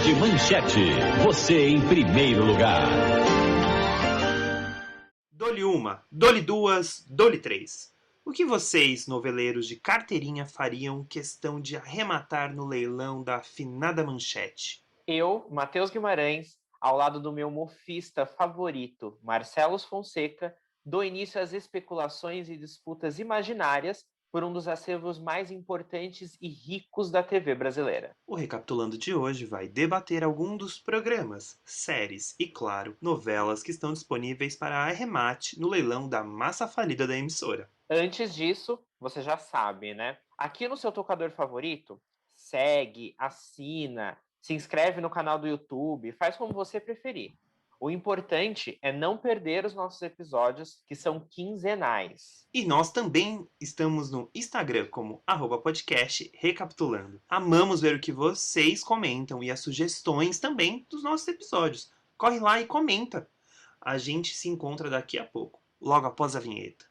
Rede Manchete, você em primeiro lugar. Dole uma, dole duas, dole três. O que vocês, noveleiros de carteirinha, fariam questão de arrematar no leilão da afinada Manchete? Eu, Matheus Guimarães, ao lado do meu mofista favorito, Marcelo Fonseca, dou início às especulações e disputas imaginárias por um dos acervos mais importantes e ricos da TV brasileira. O Recapitulando de hoje vai debater alguns dos programas, séries e, claro, novelas que estão disponíveis para arremate no leilão da massa falida da emissora. Antes disso, você já sabe, né? Aqui no seu tocador favorito, segue, assina, se inscreve no canal do YouTube, faz como você preferir. O importante é não perder os nossos episódios, que são quinzenais. E nós também estamos no Instagram como @podcast Recapitulando. Amamos ver o que vocês comentam e as sugestões também dos nossos episódios. Corre lá e comenta. A gente se encontra daqui a pouco, logo após a vinheta.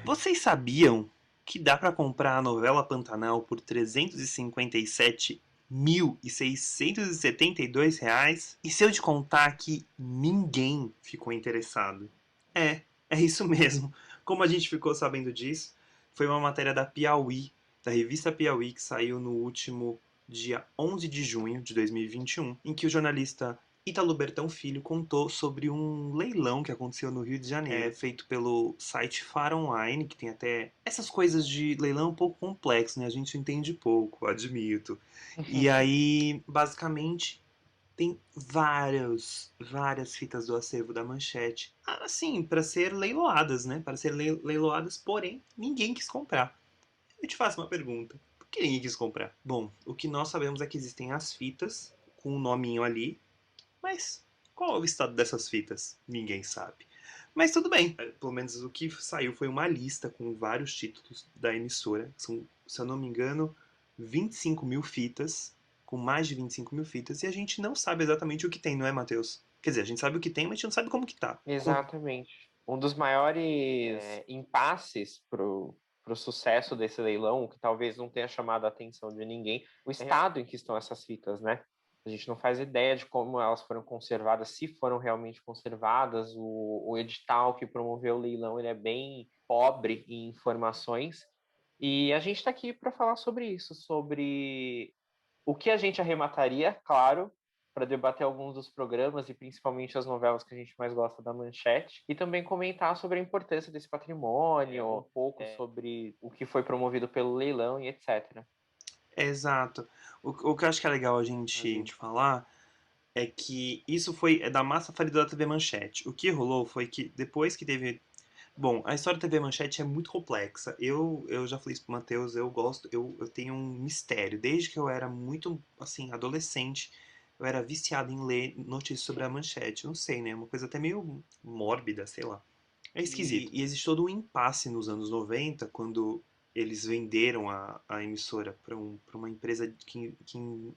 Vocês sabiam que dá para comprar a novela Pantanal por R$ 357.672? E se eu te contar que ninguém ficou interessado? É isso mesmo. Como a gente ficou sabendo disso? Foi uma matéria da Piauí, da revista Piauí, que saiu no último dia 11 de junho de 2021, em que o jornalista Ítalo Bertão Filho contou sobre um leilão que aconteceu no Rio de Janeiro, feito pelo site Fara Online, que tem até essas coisas de leilão um pouco complexo, né? A gente entende pouco, admito. E aí, basicamente, tem várias fitas do acervo da Manchete, assim, para ser leiloadas, né? Para ser leiloadas, porém, ninguém quis comprar. Eu te faço uma pergunta. Por que ninguém quis comprar? Bom, o que nós sabemos é que existem as fitas com o nominho ali, mas qual é o estado dessas fitas? Ninguém sabe. Mas tudo bem. Pelo menos o que saiu foi uma lista com vários títulos da emissora. São, se eu não me engano, 25 mil fitas. Com mais de 25 mil fitas. E a gente não sabe exatamente o que tem, não é, Matheus? Quer dizer, a gente sabe o que tem, mas a gente não sabe como que tá. Exatamente. Um dos maiores impasses pro sucesso desse leilão, que talvez não tenha chamado a atenção de ninguém, o estado em que estão essas fitas, né? A gente não faz ideia de como elas foram conservadas, se foram realmente conservadas. O edital que promoveu o leilão ele é bem pobre em informações. E a gente está aqui para falar sobre isso, sobre o que a gente arremataria, claro, para debater alguns dos programas e principalmente as novelas que a gente mais gosta da Manchete, e também comentar sobre a importância desse patrimônio, um pouco sobre o que foi promovido pelo leilão e etc. Exato. O que eu acho que é legal a gente falar é que isso é da massa falida da TV Manchete. O que rolou foi que depois que teve. Bom, a história da TV Manchete é muito complexa. Eu já falei isso pro Matheus, eu tenho um mistério. Desde que eu era muito, assim, adolescente, eu era viciado em ler notícias sobre a Manchete. Não sei, né? Uma coisa até meio mórbida, sei lá. É esquisito. E existe todo um impasse nos anos 90, quando eles venderam a emissora para uma empresa que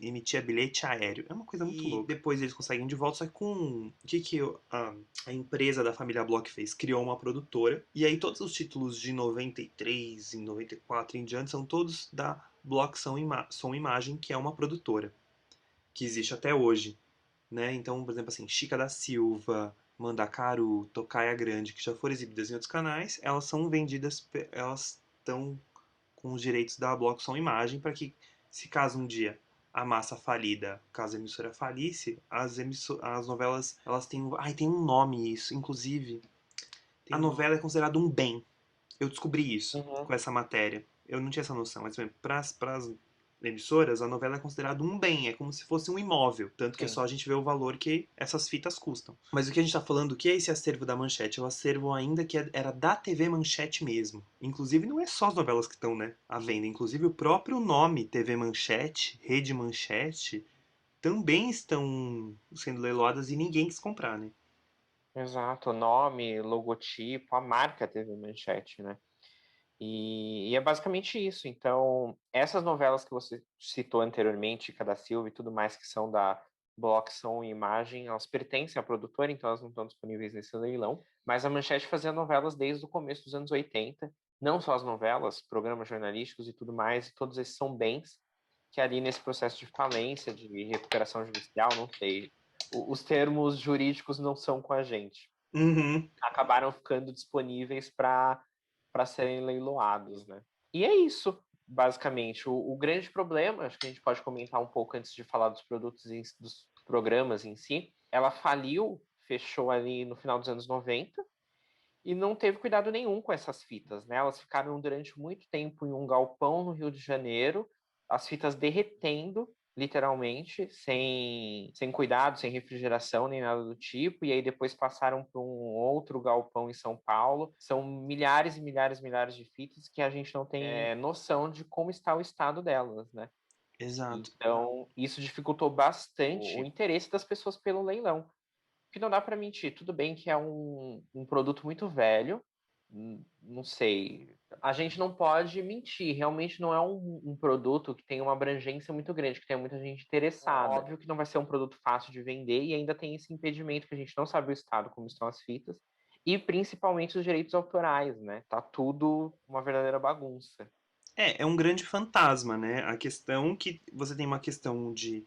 emitia bilhete aéreo. É uma coisa muito louca. Depois eles conseguem de volta, só que com. O que a empresa da família Bloch fez? Criou uma produtora. E aí todos os títulos de 93 e 94 em diante são todos da Bloch Som Imagem, que é uma produtora. Que existe até hoje. Né? Então, por exemplo, assim, Chica da Silva, Mandacaru, Tocaia Grande, que já foram exibidas em outros canais, elas são vendidas, elas estão com os direitos da Bloco Som Imagem para que, se caso um dia a massa falida, caso a emissora falisse, as novelas, elas têm, tem um nome isso, inclusive, a novela é considerada um bem. Eu descobri isso com essa matéria. Eu não tinha essa noção, mas para as emissoras, a novela é considerada um bem, é como se fosse um imóvel. Tanto que é só a gente vê o valor que essas fitas custam. Mas o que a gente está falando, o que é esse acervo da Manchete? É o acervo ainda que era da TV Manchete mesmo. Inclusive, não é só as novelas que estão, né, à venda. Inclusive, o próprio nome TV Manchete, Rede Manchete, também estão sendo leiloadas e ninguém quis comprar, né? Exato, nome, logotipo, a marca teve Manchete, né? E é basicamente isso. Então, essas novelas que você citou anteriormente, Chica da Silva e tudo mais, que são Bloco Som e Imagem, elas pertencem à produtora, então elas não estão disponíveis nesse leilão. Mas a Manchete fazia novelas desde o começo dos anos 80, não só as novelas, programas jornalísticos e tudo mais, e todos esses são bens que ali nesse processo de falência, de recuperação judicial, não sei, os termos jurídicos não são com a gente. Acabaram ficando disponíveis para serem leiloados, né? E é isso, basicamente. O grande problema, acho que a gente pode comentar um pouco antes de falar dos produtos, dos programas em si, ela faliu, fechou ali no final dos anos 90 e não teve cuidado nenhum com essas fitas, né? Elas ficaram durante muito tempo em um galpão no Rio de Janeiro, as fitas derretendo, literalmente, sem cuidado, sem refrigeração, nem nada do tipo, e aí depois passaram para um outro galpão em São Paulo. São milhares e milhares e milhares de fitas que a gente não tem noção de como está o estado delas, né? Exato. Então, isso dificultou bastante o interesse das pessoas pelo leilão. Que não dá para mentir. Tudo bem que é um produto muito velho, não sei. A gente não pode mentir. Realmente não é um produto que tem uma abrangência muito grande, que tem muita gente interessada. Óbvio que não vai ser um produto fácil de vender e ainda tem esse impedimento que a gente não sabe o estado, como estão as fitas, e principalmente os direitos autorais, né? Tá tudo uma verdadeira bagunça. É um grande fantasma, né? A questão que você tem uma questão de.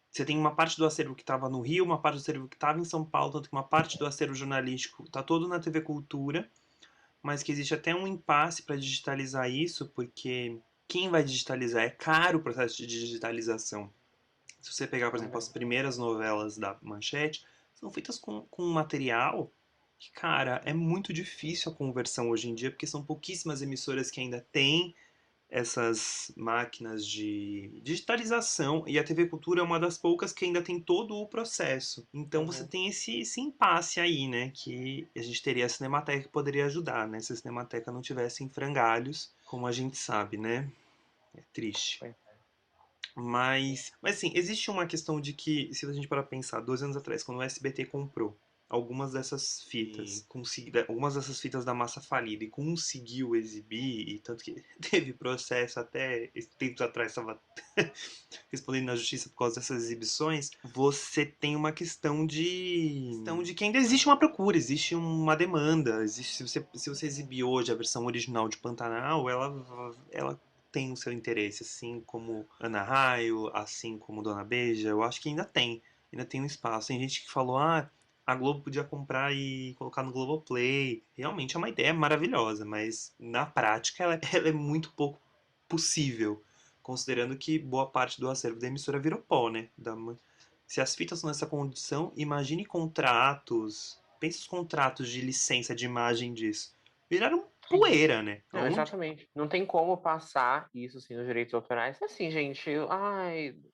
Você tem uma parte do acervo que estava no Rio, uma parte do acervo que estava em São Paulo, tanto que uma parte do acervo jornalístico está todo na TV Cultura, mas que existe até um impasse para digitalizar isso, porque quem vai digitalizar? É caro o processo de digitalização. Se você pegar, por exemplo, as primeiras novelas da Manchete, são feitas com um material que, cara, é muito difícil a conversão hoje em dia, porque são pouquíssimas emissoras que ainda têm essas máquinas de digitalização, e a TV Cultura é uma das poucas que ainda tem todo o processo. Então você tem esse impasse aí, né? Que a gente teria a Cinemateca que poderia ajudar, né? Se a Cinemateca não tivesse em frangalhos, como a gente sabe, né? É triste. Mas assim, existe uma questão de que, se a gente parar pra pensar, 2 anos atrás, quando o SBT comprou algumas dessas fitas, algumas dessas fitas da massa falida e conseguiu exibir, e tanto que teve processo até tempos atrás, estava respondendo na justiça por causa dessas exibições, você tem uma questão de que ainda existe uma procura, existe uma demanda, existe, se você exibir hoje a versão original de Pantanal, ela tem o seu interesse, assim como Ana Raio, assim como Dona Beija, eu acho que ainda tem um espaço. Tem gente que falou, a Globo podia comprar e colocar no Globoplay. Realmente é uma ideia maravilhosa, mas na prática ela é muito pouco possível, considerando que boa parte do acervo da emissora virou pó, né? Se as fitas estão nessa condição, imagine contratos, pensa os contratos de licença de imagem disso. Viraram poeira, né? Não, exatamente. Não tem como passar isso assim nos direitos autorais. Assim, gente,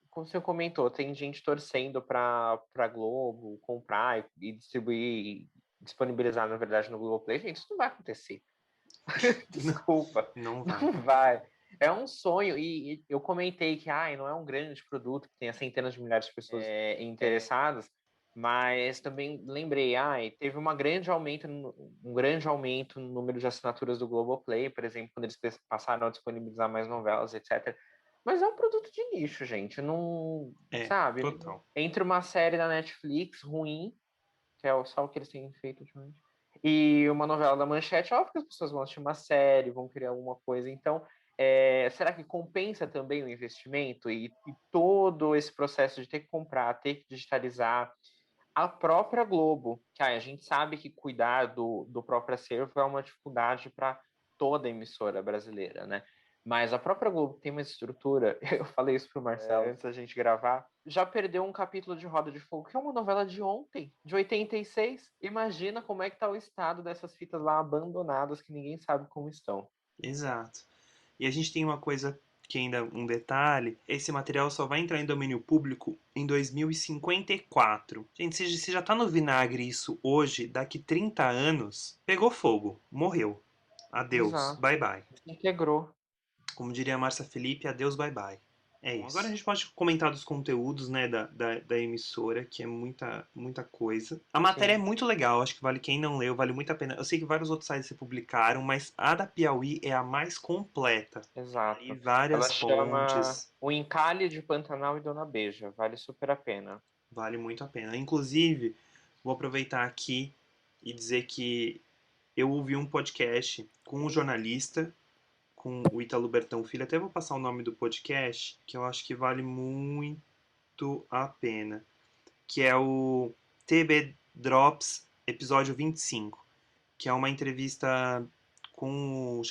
como você comentou, tem gente torcendo para Globo comprar e distribuir, disponibilizar, na verdade, no Globoplay. Gente, isso não vai acontecer. Desculpa. Não vai. Não vai. É um sonho, e eu comentei que não é um grande produto, que tenha centenas de milhares de pessoas interessadas, mas também lembrei, teve um grande aumento no número de assinaturas do Globoplay, por exemplo, quando eles passaram a disponibilizar mais novelas, etc. Mas é um produto de nicho, gente. Não, sabe? Total. Entre uma série da Netflix ruim, que é só o que eles têm feito ultimamente, e uma novela da Manchete, óbvio que as pessoas vão assistir uma série, vão criar alguma coisa. Então, será que compensa também o investimento e todo esse processo de ter que comprar, ter que digitalizar? A própria Globo, que a gente sabe que cuidar do próprio acervo é uma dificuldade para toda emissora brasileira, né? Mas a própria Globo tem uma estrutura, eu falei isso pro Marcelo antes da gente gravar, já perdeu um capítulo de Roda de Fogo, que é uma novela de ontem, de 86. Imagina como é que tá o estado dessas fitas lá abandonadas que ninguém sabe como estão. Exato. E a gente tem uma coisa que ainda um detalhe, esse material só vai entrar em domínio público em 2054. Gente, se já tá no vinagre isso hoje, daqui 30 anos, pegou fogo, morreu. Adeus, Exato. bye bye. Integrou. Como diria a Márcia Felipe, adeus, bye bye. É isso. Agora a gente pode comentar dos conteúdos, né, da emissora, que é muita coisa. A matéria é muito legal, acho que vale quem não leu, vale muito a pena. Eu sei que vários outros sites se publicaram, mas a da Piauí é a mais completa. Exato. E várias Ela chama fontes. O Encalhe de Pantanal e Dona Beija. Vale super a pena. Vale muito a pena. Inclusive, vou aproveitar aqui e dizer que eu ouvi um podcast com um jornalista, com o Ítalo Bertão Filho. Até vou passar o nome do podcast, que eu acho que vale muito a pena. Que é o TB Drops, episódio 25. Que é uma entrevista com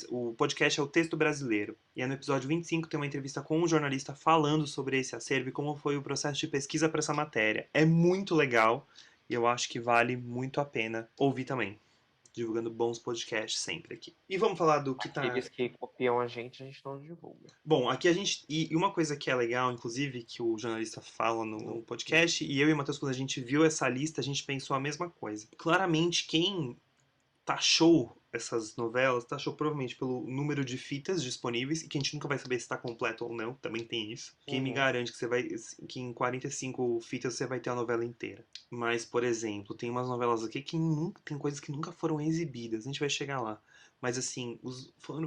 o podcast é o Texto Brasileiro. E é no episódio 25 tem uma entrevista com um jornalista falando sobre esse acervo e como foi o processo de pesquisa para essa matéria. É muito legal e eu acho que vale muito a pena ouvir também. Divulgando bons podcasts sempre aqui. E vamos falar do que tá. Aqueles que copiam a gente não divulga. Bom, aqui a gente. E uma coisa que é legal, inclusive, que o jornalista fala no podcast, e eu e o Matheus, quando a gente viu essa lista, a gente pensou a mesma coisa. Claramente, quem taxou essas novelas, taxou provavelmente pelo número de fitas disponíveis, e que a gente nunca vai saber se está completo ou não, também tem isso. Quem me garante que você vai que em 45 fitas você vai ter a novela inteira. Mas, por exemplo, tem umas novelas aqui que nunca, tem coisas que nunca foram exibidas, a gente vai chegar lá. Mas assim,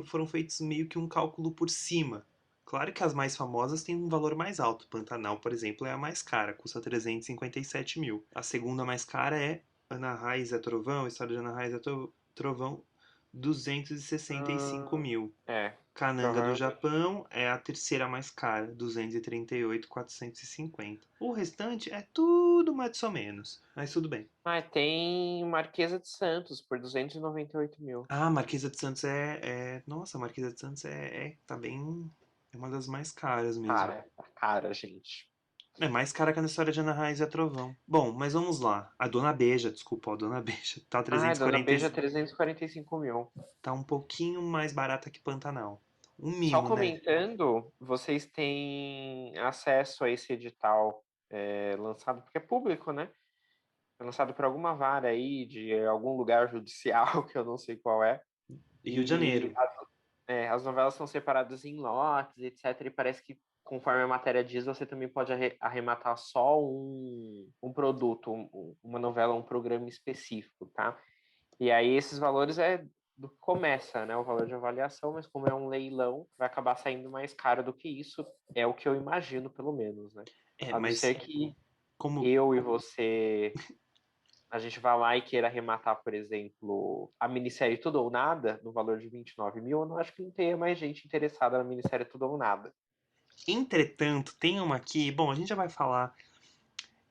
foram feitos meio que um cálculo por cima. Claro que as mais famosas têm um valor mais alto. Pantanal, por exemplo, é a mais cara, custa 357 mil. A segunda mais cara é Ana Raiz é Trovão, a história de Ana Raiz é Trovão, 265 mil. Cananga do Japão é a terceira mais cara, 238.450. O restante é tudo mais ou menos, mas tudo bem. Tem Marquesa de Santos por 298 mil. Ah, Marquesa de Santos Nossa, Marquesa de Santos tá bem. É uma das mais caras mesmo. Cara, gente. É mais cara que a história de Ana Raiz e a Trovão. Bom, mas vamos lá. A Dona Beija, desculpa, a Dona Beija. Tá Dona Beija 345 mil. Tá um pouquinho mais barata que Pantanal. Um mimo, Só comentando, vocês têm acesso a esse edital lançado, porque é público, né? É lançado por alguma vara aí, de algum lugar judicial, que eu não sei qual é. Rio de Janeiro. As novelas são separadas em lotes, etc. E parece que, conforme a matéria diz, você também pode arrematar só um produto, uma novela, um programa específico, tá? E aí esses valores do que começa, né? O valor de avaliação, mas como é um leilão, vai acabar saindo mais caro do que isso. É o que eu imagino, pelo menos, né? A não ser que eu e você a gente vá lá e queira arrematar, por exemplo, a minissérie Tudo ou Nada, no valor de 29 mil, eu não acho que não tenha mais gente interessada na minissérie Tudo ou Nada. Entretanto, tem uma aqui, bom, a gente já vai falar,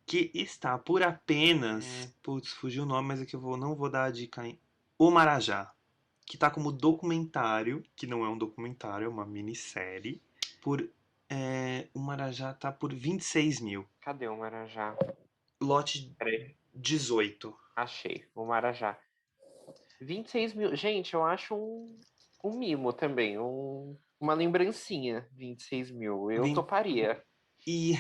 que está por apenas. Putz, fugiu o nome, mas aqui eu não vou dar a dica aí. O Marajá. Que tá como documentário, que não é um documentário, é uma minissérie. O Marajá tá por 26 mil. Cadê o Marajá? Lote 18. Achei, o Marajá. 26 mil. Gente, eu acho um mimo também, uma lembrancinha, 26 mil. Eu toparia. E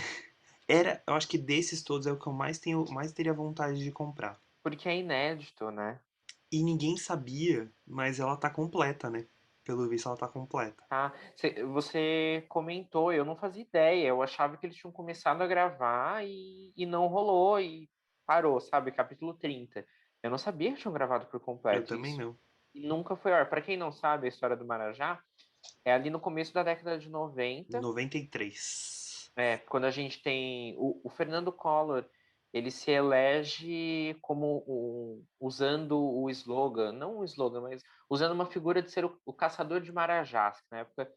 eu acho que desses todos é o que eu mais teria vontade de comprar. Porque é inédito, né? E ninguém sabia, mas ela tá completa, né? Pelo visto, ela tá completa. Você comentou, eu não fazia ideia. Eu achava que eles tinham começado a gravar e não rolou e parou, sabe? Capítulo 30. Eu não sabia que tinham gravado por completo. Eu também isso. não. E nunca foi ar. Pra quem não sabe a história do Marajá, é ali no começo da década de 90. 93. Quando a gente tem o Fernando Collor, ele se elege como usando o slogan, não o slogan, mas usando uma figura de ser o caçador de marajás, que na época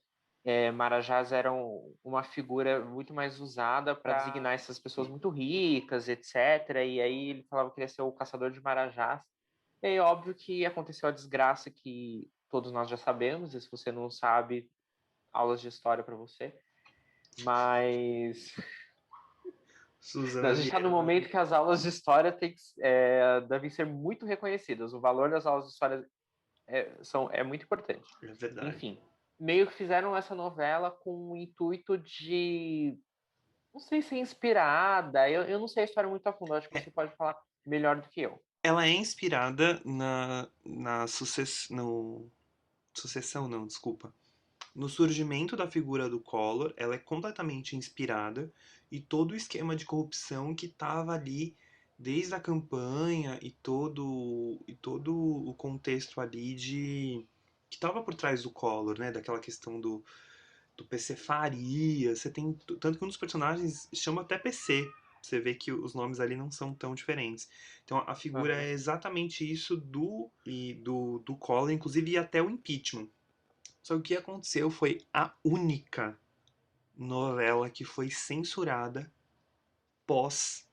marajás eram uma figura muito mais usada para designar essas pessoas muito ricas, etc. E aí ele falava que ia ser o caçador de marajás. E aí, óbvio que aconteceu a desgraça que todos nós já sabemos, e se você não sabe, aulas de história para você. Mas a gente está no momento que as aulas de história devem ser muito reconhecidas. O valor das aulas de história é muito importante. É verdade. Enfim, meio que fizeram essa novela com o intuito de, não sei se é inspirada, eu não sei a história muito a fundo, acho que você pode falar melhor do que eu. Ela é inspirada na sucessão, não, desculpa. No surgimento da figura do Collor, ela é completamente inspirada e todo o esquema de corrupção que estava ali desde a campanha e todo o contexto ali que estava por trás do Collor, né? Daquela questão do PC Faria. Você tem tanto que um dos personagens chama até PC. Você vê que os nomes ali não são tão diferentes. Então a figura é exatamente isso do Collor, inclusive ia até o impeachment. Só que o que aconteceu foi a única novela que foi censurada pós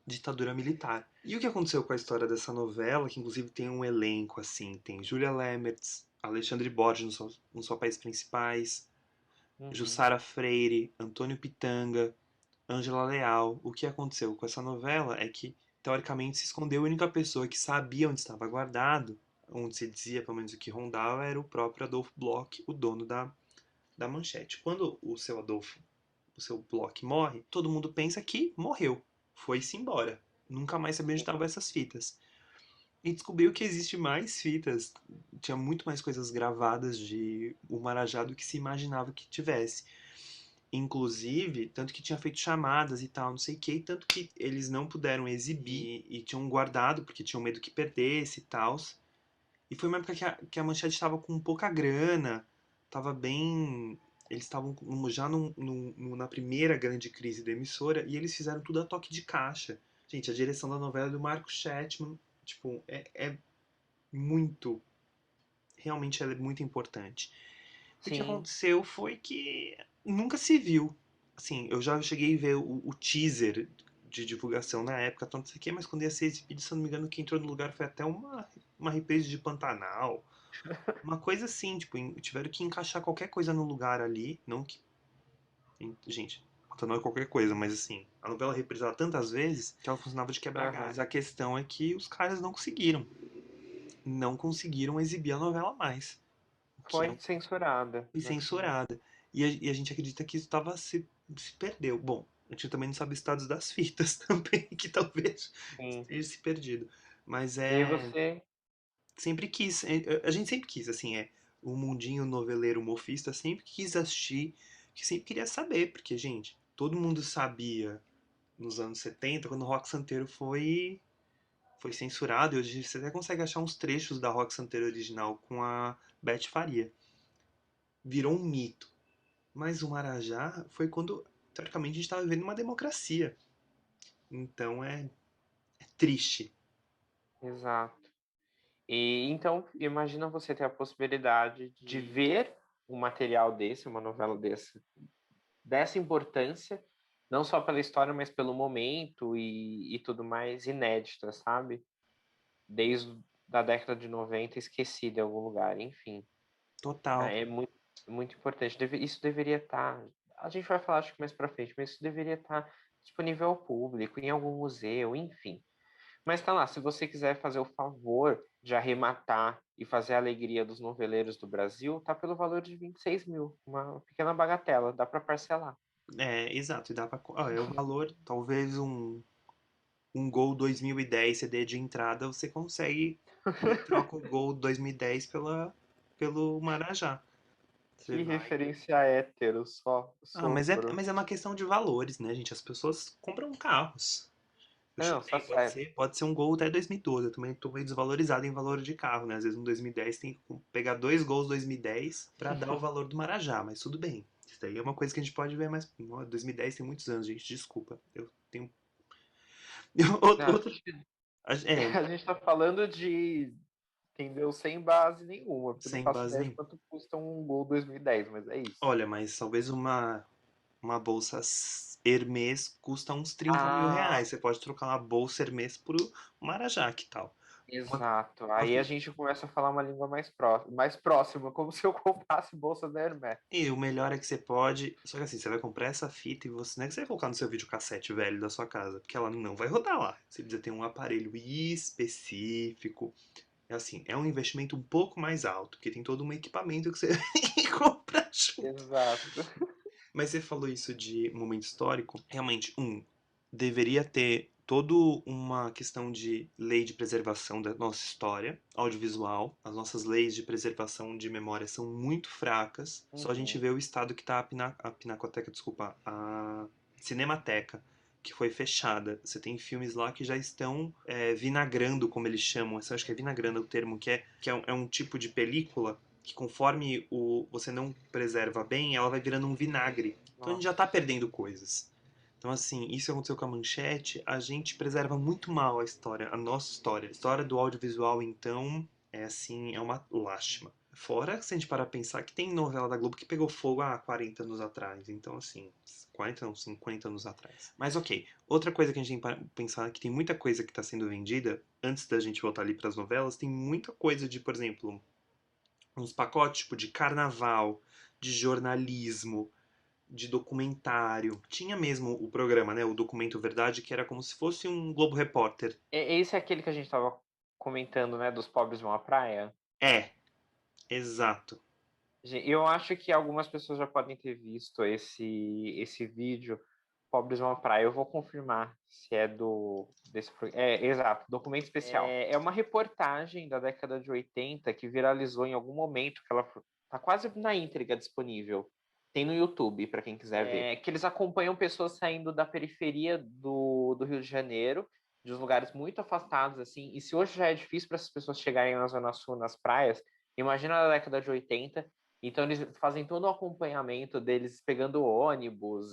ditadura militar. E o que aconteceu com a história dessa novela, que inclusive tem um elenco assim, tem Julia Lemertz, Alexandre Borges nos papéis principais, Jussara Freire, Antônio Pitanga, Ângela Leal. O que aconteceu com essa novela é que, teoricamente, se escondeu a única pessoa que sabia onde estava guardado, onde se dizia, pelo menos o que rondava, era o próprio Adolfo Bloch, o dono da Manchete. Quando o seu Bloch morre, todo mundo pensa que morreu, foi-se embora. Nunca mais sabia onde estavam essas fitas. E descobriu que existe mais fitas, tinha muito mais coisas gravadas de o Marajá do que se imaginava que tivesse. Inclusive, tanto que tinha feito chamadas e tal, não sei o que, tanto que eles não puderam exibir e tinham guardado porque tinham medo que perdesse e tal. E foi uma época que a Manchete estava com pouca grana, estava bem. Eles estavam já na primeira grande crise da emissora e eles fizeram tudo a toque de caixa. Gente, a direção da novela é do Marco Chetman, tipo, é muito. Realmente ela é muito importante. O que Sim. aconteceu foi que nunca se viu. Assim, eu já cheguei a ver o teaser de divulgação na época, tanto isso aqui, mas quando ia ser exibido, se eu não me engano, quem entrou no lugar foi até uma reprise de Pantanal. Uma coisa assim, tipo, tiveram que encaixar qualquer coisa no lugar ali. Não que. Gente, Pantanal é qualquer coisa, mas assim, a novela reprisava tantas vezes que ela funcionava de quebra-galhos. A questão é que os caras não conseguiram. Não conseguiram exibir a novela mais. Que Foi censurada. e censurada. E a gente acredita que isso se perdeu. Bom, a gente também não sabe o status das fitas também, que talvez Sim. tenha se perdido. Mas E aí você. sempre quis, a gente sempre quis, assim, o mundinho noveleiro mofista sempre quis assistir, que sempre queria saber, porque, gente, todo mundo sabia nos anos 70, quando o Rock Santeiro foi censurado, e hoje você até consegue achar uns trechos da Rock Santeiro original com a Beth Faria. Virou um mito. Mas o Marajá foi quando, teoricamente, a gente estava vivendo uma democracia. Então é triste. Exato. E então, imagina você ter a possibilidade de ver um material desse, uma novela dessa importância, não só pela história, mas pelo momento e tudo mais inédita, sabe? Desde a década de 90 esquecida em algum lugar, enfim. Total. É muito, muito importante. Isso deveria estar. A gente vai falar, acho que mais pra frente, mas isso deveria estar disponível ao público, em algum museu, enfim. Mas tá lá, se você quiser fazer o favor de arrematar e fazer a alegria dos noveleiros do Brasil, tá pelo valor de 26 mil. Uma pequena bagatela, dá para parcelar. É, exato. E dá pra. É o valor, talvez um Gol 2010 CD de entrada, você consegue e troca o Gol 2010 pelo Marajá. Você Que vai. referência hétero, só Ah, mas é, sopro. mas é uma questão de valores, né, gente? As pessoas compram carros. Eu Não, tá chutei, pode certo. ser, pode ser um Gol até 2012. Eu também tô meio desvalorizado em valor de carro, né? Às vezes um 2010 tem que pegar dois Gols 2010 pra dar o valor do Marajá, mas tudo bem. Isso daí é uma coisa que a gente pode ver, mas 2010 tem muitos anos, gente. Desculpa. Eu tenho. Não, Outro. É, a gente tá falando de, entendeu? Sem base nenhuma, porque eu não sem faço base ideia de nenhuma. quanto custa um Gol 2010, mas é isso. Olha, mas talvez uma bolsa Hermès custa uns 30 mil Ah, reais. Você pode trocar uma bolsa Hermès por Marajá, que tal? Uma, exato. uma Aí a gente começa a falar uma língua mais próxima, como se eu comprasse bolsas da Hermès. E o melhor é que você pode. Só que assim, você vai comprar essa fita e você não é que você vai colocar no seu videocassete velho da sua casa, porque ela não vai rodar lá. Você precisa ter um aparelho específico. É assim, é um investimento um pouco mais alto, porque tem todo um equipamento que você compra junto. Exato. Mas você falou isso de momento histórico. Realmente, deveria ter toda uma questão de lei de preservação da nossa história audiovisual. As nossas leis de preservação de memória são muito fracas. Só a gente Uhum. vê o estado que está a Pinacoteca, desculpa, a Cinemateca, que foi fechada. Você tem filmes lá que já estão vinagrando, como eles chamam. Eu acho que é vinagrando o termo, que é um tipo de película que conforme você não preserva bem, ela vai virando um vinagre. Então a gente já está Nossa. perdendo coisas. Então, assim, isso aconteceu com a Manchete, a gente preserva muito mal a história, a nossa história. A história do audiovisual, então, é assim, é uma lástima. Fora, se a gente parar pra pensar, que tem novela da Globo que pegou fogo há 40 anos atrás. Então, assim, 40 não, 50 anos atrás. Mas ok, outra coisa que a gente tem que pensar é que tem muita coisa que está sendo vendida, antes da gente voltar ali pras novelas, tem muita coisa de, por exemplo, uns pacotes tipo de carnaval, de jornalismo, de documentário. Tinha mesmo o programa, né? O Documento Verdade, que era como se fosse um Globo Repórter. Esse é aquele que a gente estava comentando, né? Dos pobres vão à praia. É, exato. Eu acho que algumas pessoas já podem ter visto esse vídeo, Pobres vão à praia. Eu vou confirmar se é exato, documento especial. É uma reportagem da década de 80 que viralizou em algum momento, que ela tá quase na íntegra disponível. Tem no YouTube, para quem quiser ver. Que eles acompanham pessoas saindo da periferia do Rio de Janeiro, de uns lugares muito afastados, assim. E se hoje já é difícil para essas pessoas chegarem na Zona Sul, nas praias, imagina na década de 80. Então eles fazem todo o acompanhamento deles pegando ônibus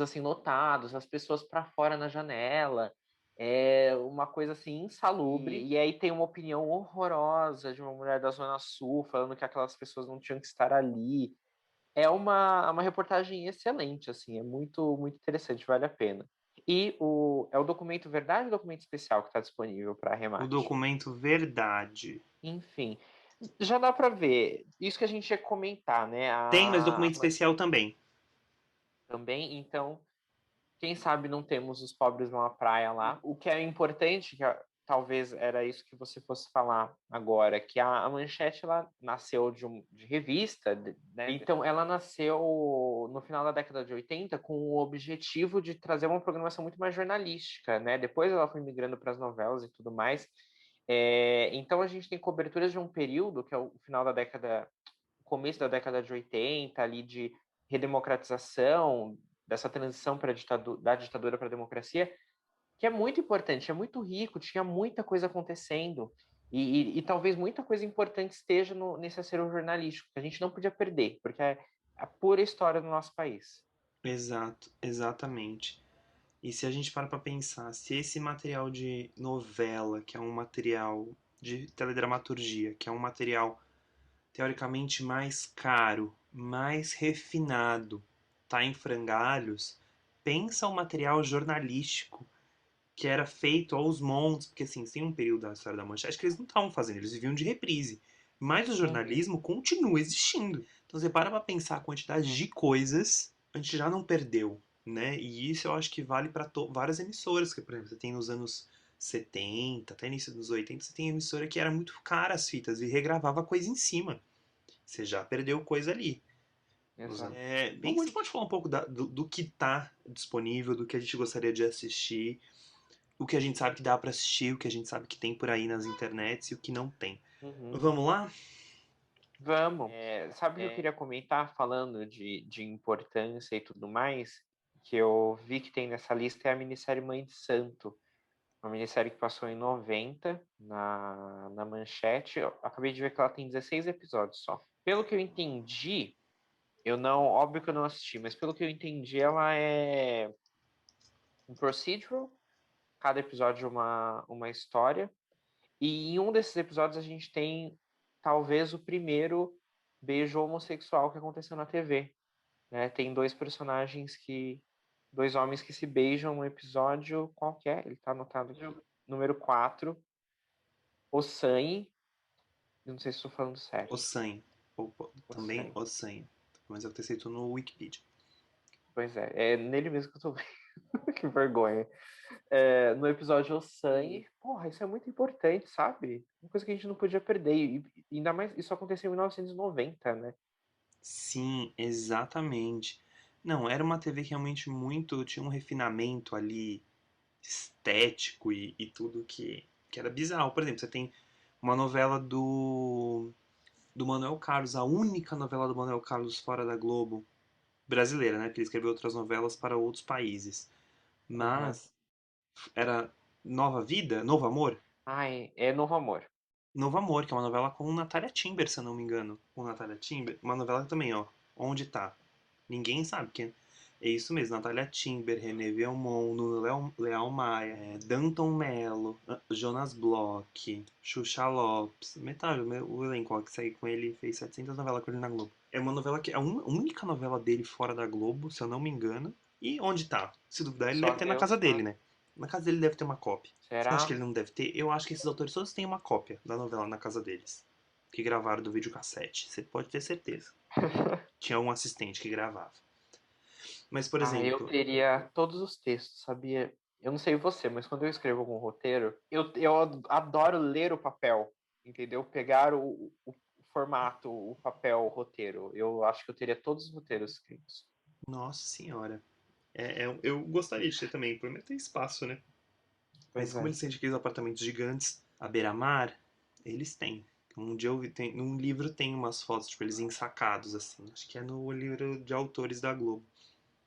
assim lotados, as pessoas para fora na janela, é uma coisa assim insalubre. E aí tem uma opinião horrorosa de uma mulher da Zona Sul falando que aquelas pessoas não tinham que estar ali. É uma reportagem excelente, assim, é muito muito interessante, vale a pena. E é o documento Verdade ou documento especial que está disponível para O remate? Documento Verdade. Enfim, já dá para ver. Isso que a gente ia comentar, né? Tem, mas Documento Especial também. Também, então, quem sabe não temos os pobres vão à praia lá. O que é importante, talvez era isso que você fosse falar agora, que a Manchete ela nasceu de revista, né? Então ela nasceu no final da década de 80 com o objetivo de trazer uma programação muito mais jornalística, né? Depois ela foi migrando para as novelas e tudo mais. Então a gente tem coberturas de um período que é o final da década, começo da década de 80, ali de redemocratização, dessa transição da ditadura para a democracia, que é muito importante, é muito rico, tinha muita coisa acontecendo. E talvez muita coisa importante esteja nesse acervo jornalístico, que a gente não podia perder, porque é a pura história do nosso país. Exato, exatamente. E se a gente para pra pensar, se esse material de novela, que é um material de teledramaturgia, que é um material teoricamente mais caro, mais refinado, tá em frangalhos, pensa o material jornalístico que era feito aos montes, porque assim, tem um período da história da Manchete que eles não estavam fazendo, eles viviam de reprise. Mas o jornalismo continua existindo. Então você para pra pensar a quantidade de coisas, a gente já não perdeu, né? E isso eu acho que vale para várias emissoras, que por exemplo, você tem nos anos 70, até início dos 80, você tem emissora que era muito cara as fitas e regravava coisa em cima. Você já perdeu coisa ali. Exato. Bem, a gente pode falar um pouco do que está disponível, do que a gente gostaria de assistir, o que a gente sabe que dá para assistir, o que a gente sabe que tem por aí nas internets e o que não tem. Vamos lá? Vamos. Sabe o que eu queria comentar, falando de importância e tudo mais, que eu vi que tem nessa lista é a minissérie Mãe de Santo. Uma minissérie que passou em 90 na Manchete. Eu acabei de ver que ela tem 16 episódios só. Pelo que eu entendi, óbvio que eu não assisti, mas pelo que eu entendi, ela é um procedural, cada episódio uma história. E em um desses episódios a gente tem talvez o primeiro beijo homossexual que aconteceu na TV. Né? Tem dois homens que se beijam no episódio qualquer, ele tá anotado aqui, número 4, O Sangue. Eu não sei se estou falando certo. Ossanha. Também Ossanha. Mas é o que está escrito no Wikipedia. Pois é nele mesmo que eu tô vendo. Que vergonha. No episódio O Sangue, porra, isso é muito importante, sabe? Uma coisa que a gente não podia perder. E ainda mais, isso aconteceu em 1990, né? Sim, exatamente. Não, era uma TV que realmente muito. Tinha um refinamento ali estético e tudo que era bizarro. Por exemplo, você tem uma novela do Manuel Carlos, a única novela do Manuel Carlos fora da Globo brasileira, né? Porque ele escreveu outras novelas para outros países. Mas era Nova Vida, Novo Amor? Ai, é Novo Amor. Novo Amor, que é uma novela com Natália Timber, se eu não me engano. Com Natália Timber. Uma novela também, ó. Onde tá? Ninguém sabe quem. É isso mesmo, Natália Timber, René Belmont, Nuno Leal Maia, Danton Mello, Jonas Bloch, Xuxa Lopes, metade, o elenco ó, que saiu com ele fez 700 novelas com ele na Globo. É uma novela que é a única novela dele fora da Globo, se eu não me engano. E onde tá? Se duvidar, ele Só deve ter na casa Deus dele, sabe. né? Na casa dele deve ter uma cópia. Você acha que Será? ele não deve ter? Eu acho que esses autores todos têm uma cópia da novela na casa deles. Que gravaram do videocassete. Você pode ter certeza. Tinha um assistente que gravava. Mas, por Ah, eu exemplo, teria todos os textos, sabia? Eu não sei você, mas quando eu escrevo algum roteiro, eu adoro ler o papel, entendeu? Pegar o formato, o papel, o roteiro. Eu acho que eu teria todos os roteiros escritos. nossa senhora. Eu gostaria de ter também, por menos tem espaço, né? Mas Pois como é. eles têm aqueles apartamentos gigantes à beira-mar, eles têm. Um dia eu vi, num livro tem umas fotos, tipo, eles ensacados, assim. Acho que é no livro de autores da Globo.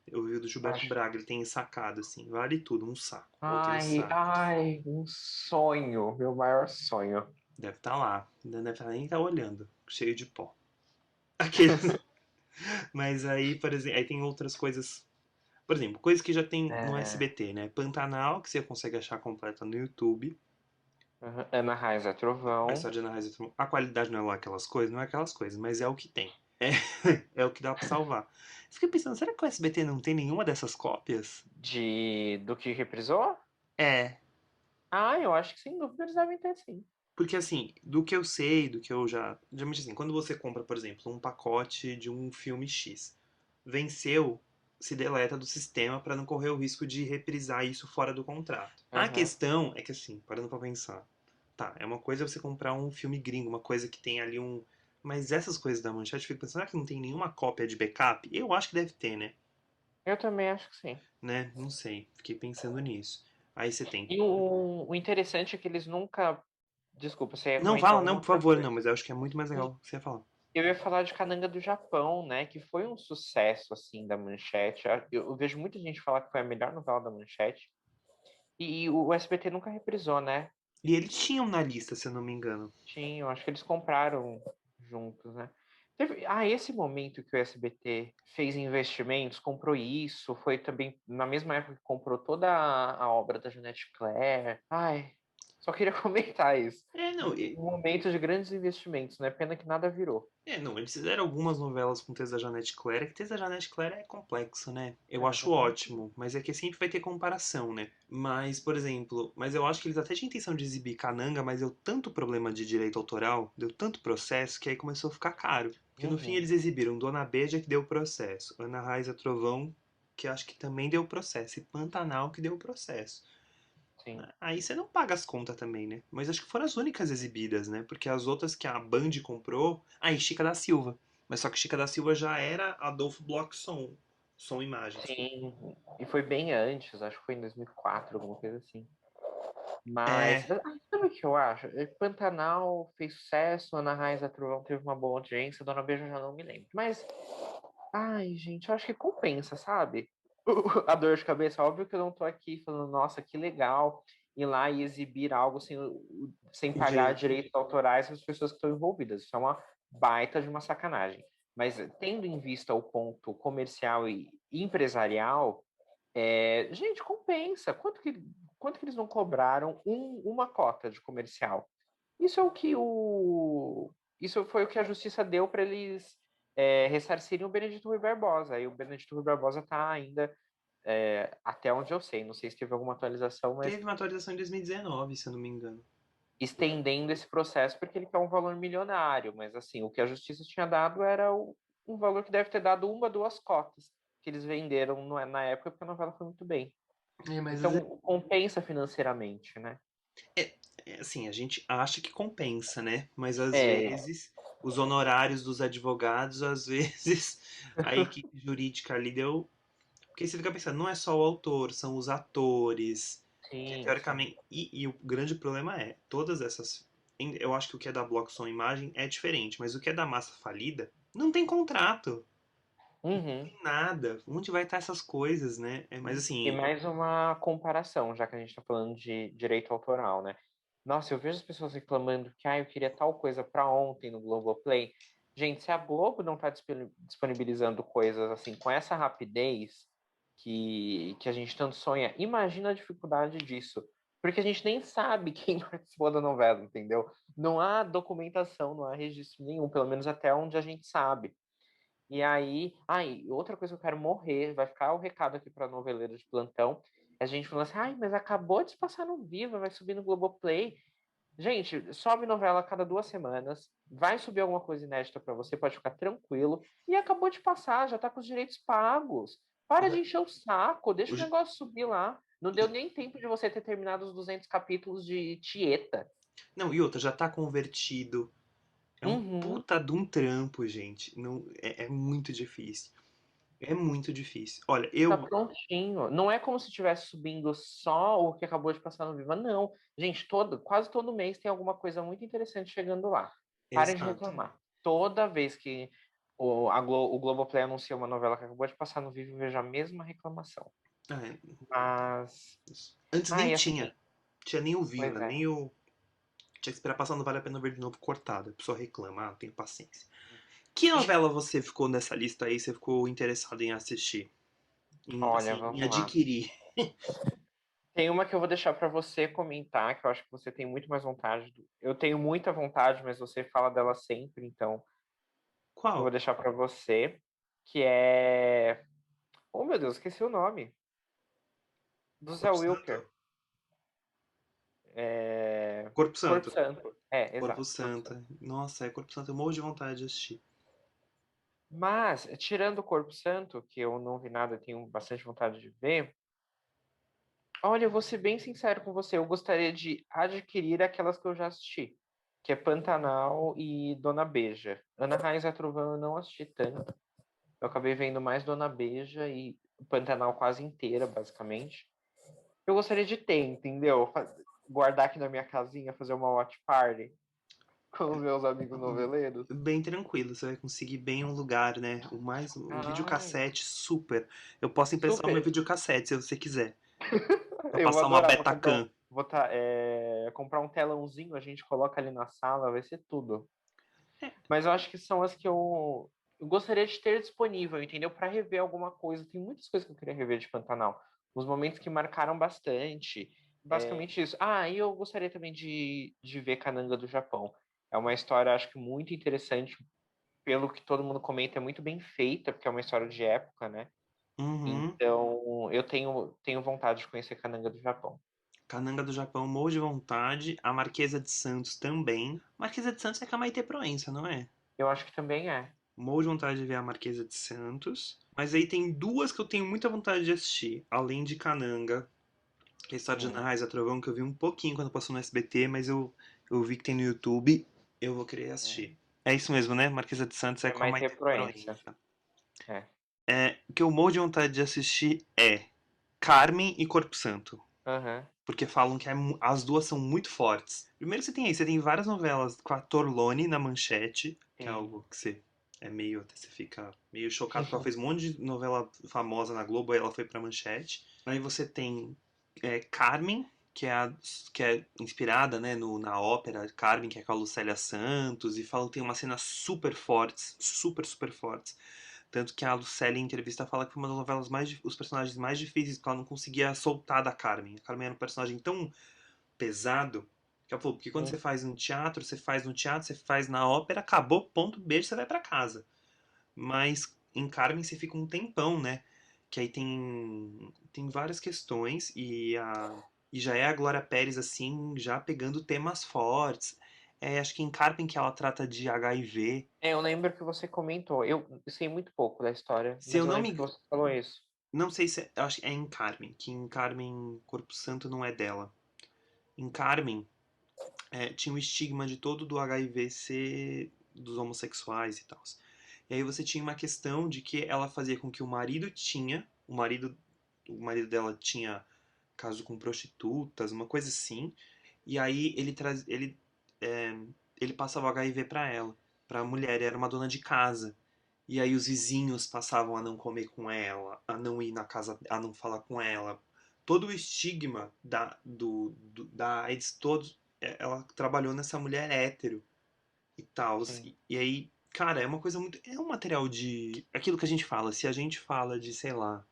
Eu vi o do Gilberto Acho. Braga, ele tem ensacado, assim. Vale tudo, um saco. Outro Ai, saco. ai, um sonho, meu maior sonho. Deve estar lá. Ainda deve estar nem estar olhando. Cheio de pó. Aqueles. Mas aí, por exemplo, aí tem outras coisas. Por exemplo, coisas que já tem no É, SBT, né? Pantanal, que você consegue achar completa no YouTube. Ana Raiz é A Trovão. história de Ana Raiz, a qualidade não é lá aquelas coisas, não é aquelas coisas, mas é o que tem. É, é o que dá pra salvar. Fiquei pensando, será que o SBT não tem nenhuma dessas cópias? Do que reprisou? É, Ah, eu acho que sem dúvida eles devem ter sim. porque assim, do que eu sei, do que eu já. Geralmente assim, quando você compra, por exemplo, um pacote de um filme X, venceu, se deleta do sistema para não correr o risco de reprisar isso fora do contrato. A Aham. questão é que assim, parando pra pensar, tá, é uma coisa você comprar um filme gringo, uma coisa que tem ali um. Mas essas coisas da manchete, eu fico pensando, será que não tem nenhuma cópia de backup? Eu acho que deve ter, né? Eu também acho que sim. Né? Não sei. Fiquei pensando nisso. Aí você tem. E o interessante é que eles nunca. Desculpa, você ia Não, comentar fala, não, alguma por outra favor, não, coisa. mas eu acho que é muito mais legal você ia falar. Eu ia falar de Cananga do Japão, né? Que foi um sucesso, assim, da Manchete. Eu vejo muita gente falar que foi a melhor novela da Manchete. E o SBT nunca reprisou, né? E eles tinham na lista, se eu não me engano. Tinha, eu acho que eles compraram juntos, né? Esse momento que o SBT fez investimentos, comprou isso, foi também na mesma época que comprou toda a obra da Jeanette Claire. Ai, só queria comentar isso. É, não, Um momento de grandes investimentos, né? Pena que nada virou. não, eles fizeram algumas novelas com o texto da Janete Claire, que o texto da Janete Claire é complexo, né? Eu É, acho exatamente. ótimo, mas é que sempre vai ter comparação, né? Mas, por exemplo, mas eu acho que eles até tinham intenção de exibir Cananga, mas deu tanto problema de direito autoral, deu tanto processo, que aí começou a ficar caro. Porque no fim Uhum, eles exibiram Dona Beija, que deu processo, Ana Raiza Trovão, que acho que também deu processo, e Pantanal, que deu processo. sim. Aí você não paga as contas também, né? Mas acho que foram as únicas exibidas, né? Porque as outras que a Band comprou. Ah, e Chica da Silva. Mas só que Chica da Silva já era Adolfo Bloch Som e Imagem, desculpa. Sim, e foi bem antes, acho que foi em 2004, alguma coisa assim. Mas, É. sabe o que eu acho? Pantanal fez sucesso, Ana Raiz da Trovão teve uma boa audiência, Dona Beija eu já não me lembro. Mas, ai, gente, eu acho que compensa, sabe? A dor de cabeça, óbvio que eu não tô aqui falando, nossa, que legal ir lá e exibir algo sem O pagar direito. direitos autorais para as pessoas que estão envolvidas. Isso é uma baita de uma sacanagem. Mas, tendo em vista o ponto comercial e empresarial, gente, compensa. Quanto que eles não cobraram uma cota de comercial? Isso é o que o. Isso foi o que a justiça deu para eles ressarcirem o Benedito Rui Barbosa. E o Benedito Rui Barbosa está ainda, até onde eu sei, não sei se teve alguma atualização, mas Teve uma atualização em 2019, se eu não me engano. estendendo esse processo porque ele quer um valor milionário. Mas assim, o que a justiça tinha dado era um valor que deve ter dado uma, duas cotas que eles venderam na época, porque a novela foi muito bem. É, mas às vezes, Então, compensa financeiramente, né? assim, a gente acha que compensa, né? Mas às É, vezes os honorários dos advogados, às vezes a equipe jurídica ali deu. Porque você fica pensando, não é só o autor, são os atores, que sim, sim. teoricamente. E o grande problema é, todas essas. Eu acho que o que é da Blockson Imagem é diferente, mas o que é da Massa Falida não tem contrato, Uhum. tem nada. Onde vai estar essas coisas, né? Mas E assim, mais uma comparação, já que a gente está falando de direito autoral, né? Nossa, eu vejo as pessoas reclamando que eu queria tal coisa para ontem no Globoplay. Gente, se a Globo não está disponibilizando coisas assim com essa rapidez, que a gente tanto sonha. Imagina a dificuldade disso. Porque a gente nem sabe quem participou da novela, entendeu? Não há documentação, não há registro nenhum, pelo menos até onde a gente sabe. E aí, outra coisa que eu quero morrer, vai ficar o recado aqui para noveleiro de plantão, é a gente falando assim, ai, mas acabou de passar no Viva, vai subir no Globoplay. Gente, sobe novela a cada 2 semanas, vai subir alguma coisa inédita para você, pode ficar tranquilo, e acabou de passar, já tá com os direitos pagos. Para de encher o saco, deixa o Hoje- negócio subir lá. Não deu nem tempo de você ter terminado os 200 capítulos de Tieta. Não, e outra, já tá convertido. É um Uhum. puta de um trampo, gente. Não, é muito difícil. É muito difícil. Olha, Tá eu. prontinho. Não é como se estivesse subindo só o que acabou de passar no Viva, não. Gente, quase todo mês tem alguma coisa muito interessante chegando lá. Parem de Exato. reclamar. Toda vez que o Globoplay anuncia uma novela que acabou de passar no Viva, eu vejo a mesma reclamação. É, Mas. antes nem Ai, assim, tinha. Tinha nem o pois Viva, é. nem o. Tinha que esperar passar, não vale a pena ver de novo cortado. A pessoa reclama, não tenho paciência. Que novela você ficou nessa lista aí? Você ficou interessado em assistir? Em, Olha, assim, em vamos lá. adquirir? Tem uma que eu vou deixar para você comentar, que eu acho que você tem muito mais vontade. Eu tenho muita vontade, mas você fala dela sempre, então eu vou Qual? deixar para você, que é. Oh, meu Deus, esqueci o nome. Do Zé Corpo Santo? Wilker. É... Corpo Corpo Santo. Santo. É, Corpo exato, Corpo Santo. Santo. Nossa, é Corpo Santo. Eu morro de vontade de assistir. Mas, tirando o Corpo Santo, que eu não vi nada, tenho bastante vontade de ver, olha, eu vou ser bem sincero com você, eu gostaria de adquirir aquelas que eu já assisti, que é Pantanal e Dona Beija. Ana Raiz e a Trovão eu não assisti tanto. Eu acabei vendo mais Dona Beija e Pantanal quase inteira, basicamente. Eu gostaria de ter, entendeu? Guardar aqui na minha casinha, fazer uma watch party com os meus amigos noveleiros. Bem tranquilo, você vai conseguir bem um lugar, né? Um Ai, videocassete super. Eu posso emprestar o meu super. videocassete se você quiser. Pra Eu vou passar uma adorar. Vou comprar Betacam. comprar um telãozinho, a gente coloca ali na sala, vai ser tudo. Mas eu acho que são as que eu gostaria de ter disponível, entendeu? Para rever alguma coisa. Tem muitas coisas que eu queria rever de Pantanal. Os momentos que marcaram bastante. Basicamente isso. Ah, e eu gostaria também de ver Cananga do Japão. É uma história, acho que muito interessante. Pelo que todo mundo comenta, é muito bem feita, porque é uma história de época, né? Uhum. Então, eu tenho vontade de conhecer Cananga do Japão. Cananga do Japão, morro de vontade. A Marquesa de Santos também. Marquesa de Santos é com a Maitê Proença, não é? Eu acho que também é. Morro de vontade de ver a Marquesa de Santos. Mas aí tem duas que eu tenho muita vontade de assistir. Além de Cananga, que é a história de Ana Hum, Raiz e a Trovão, que eu vi um pouquinho quando passou no SBT, mas eu vi que tem no YouTube. Eu vou querer é. assistir. É isso mesmo, né? Marquesa de Santos é É com a Maitê Maitê Proença. Proença. É. É, o que eu morro de vontade de assistir é Carmen e Corpo Santo. Aham. Porque falam que as duas são muito fortes. Primeiro você tem várias novelas com a Torlone na manchete, que é Sim. algo que você é meio, até você fica meio chocado, porque ela fez um monte de novela famosa na Globo, aí ela foi pra manchete. Aí você tem Carmen, que é inspirada, né, na ópera Carmen, que é com a Lucélia Santos, e falam que tem umas cenas super fortes, super, super fortes. Tanto que a Lucélia, em entrevista, fala que foi uma das novelas os personagens mais difíceis, porque ela não conseguia soltar da Carmen. A Carmen era um personagem tão pesado, que ela falou, porque quando você Hum. faz no teatro, você faz no teatro, você faz na ópera, acabou, ponto, beijo, você vai pra casa. Mas em Carmen você fica um tempão, né? Que aí tem várias questões e já é a Glória Pérez assim, já pegando temas fortes. É, acho que em Carmen que ela trata de HIV. Eu lembro que você comentou. Eu sei muito pouco da história, Se mas eu eu não lembro que me você falou isso. Não sei se. Eu acho que é em Carmen. Que em Carmen Corpo Santo não é dela. Em Carmen, tinha o estigma de todo do HIV ser dos homossexuais e tal. E aí você tinha uma questão de que ela fazia com que o marido tinha. O marido dela tinha caso com prostitutas, uma coisa assim. E aí é, ele passava o HIV pra ela, pra mulher. Era uma dona de casa. E aí os vizinhos passavam a não comer com ela, a não ir na casa, a não falar com ela. Todo o estigma da AIDS, ela trabalhou nessa mulher hétero e tal. Sim. E aí, cara, é uma coisa muito. É um material de. Aquilo que a gente fala, se a gente fala de, sei lá,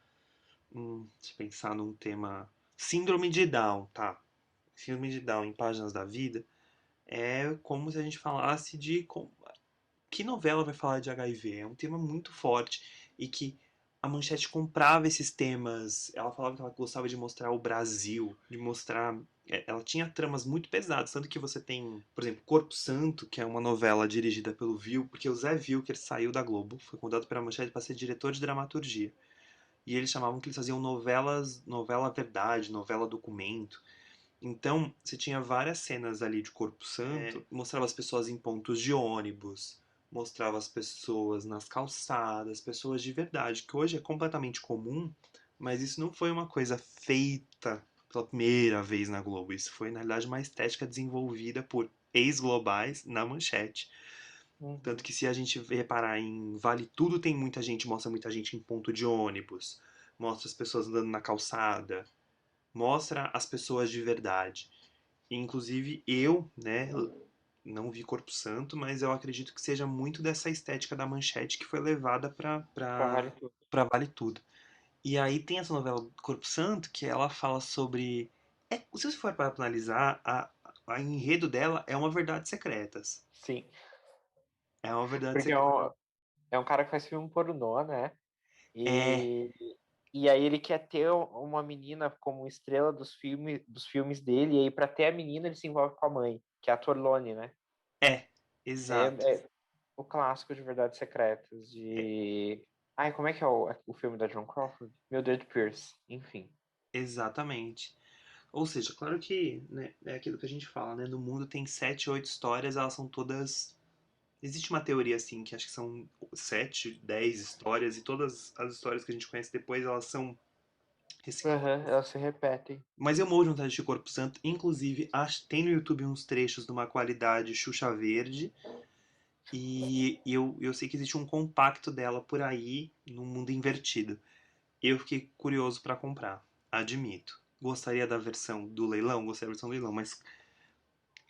Se pensar num tema. Síndrome de Down, tá? Síndrome de Down em Páginas da Vida é como se a gente falasse de. Que novela vai falar de HIV? É um tema muito forte e que a Manchete comprava esses temas. Ela falava que ela gostava de mostrar o Brasil, de mostrar. Ela tinha tramas muito pesadas, tanto que você tem, por exemplo, Corpo Santo, que é uma novela dirigida pelo Vil, porque o Zé Vilker saiu da Globo, foi convidado pela Manchete para ser diretor de dramaturgia. E eles chamavam que eles faziam novelas, novela verdade, novela documento. Então, você tinha várias cenas ali de Corpo Santo, mostrava as pessoas em pontos de ônibus, mostrava as pessoas nas calçadas, pessoas de verdade, que hoje é completamente comum, mas isso não foi uma coisa feita pela primeira vez na Globo. Isso foi, na realidade, uma estética desenvolvida por ex-globais na Manchete. Tanto Uhum. que se a gente reparar em Vale Tudo, tem muita gente, mostra muita gente em ponto de ônibus, mostra as pessoas andando na calçada, mostra as pessoas de verdade. Inclusive eu, né, não vi Corpo Santo, mas eu acredito que seja muito dessa estética da Manchete que foi levada Pra Vale Tudo. pra Vale Tudo. E aí tem essa novela Corpo Santo que ela fala sobre. Se você for para analisar, a enredo dela é uma verdade secretas. Sim. É uma verdade Porque secreta. é um cara que faz filme pornô, né? É, E, e aí ele quer ter uma menina como estrela dos filmes dele, e aí pra ter a menina ele se envolve com a mãe, que é a Torlone, né? é, É, exato. é o clássico de Verdades Secretas, É, de... Ai, como é que é o filme da Joan Crawford? Mildred Pierce, enfim. exatamente. Ou seja, claro que, né, é aquilo que a gente fala, né? No mundo tem 7, 8 histórias, elas são todas. Existe uma teoria assim, que acho que são 7, 10 histórias, e todas as histórias que a gente conhece depois, elas são Aham, recíprocas. elas se repetem. Mas eu morro de vontade de Corpo Santo. Inclusive, tem no YouTube uns trechos de uma qualidade Xuxa Verde. E eu sei que existe um compacto dela por aí, no mundo invertido. Eu fiquei curioso pra comprar, admito. Gostaria da versão do leilão, gostaria da versão do leilão, mas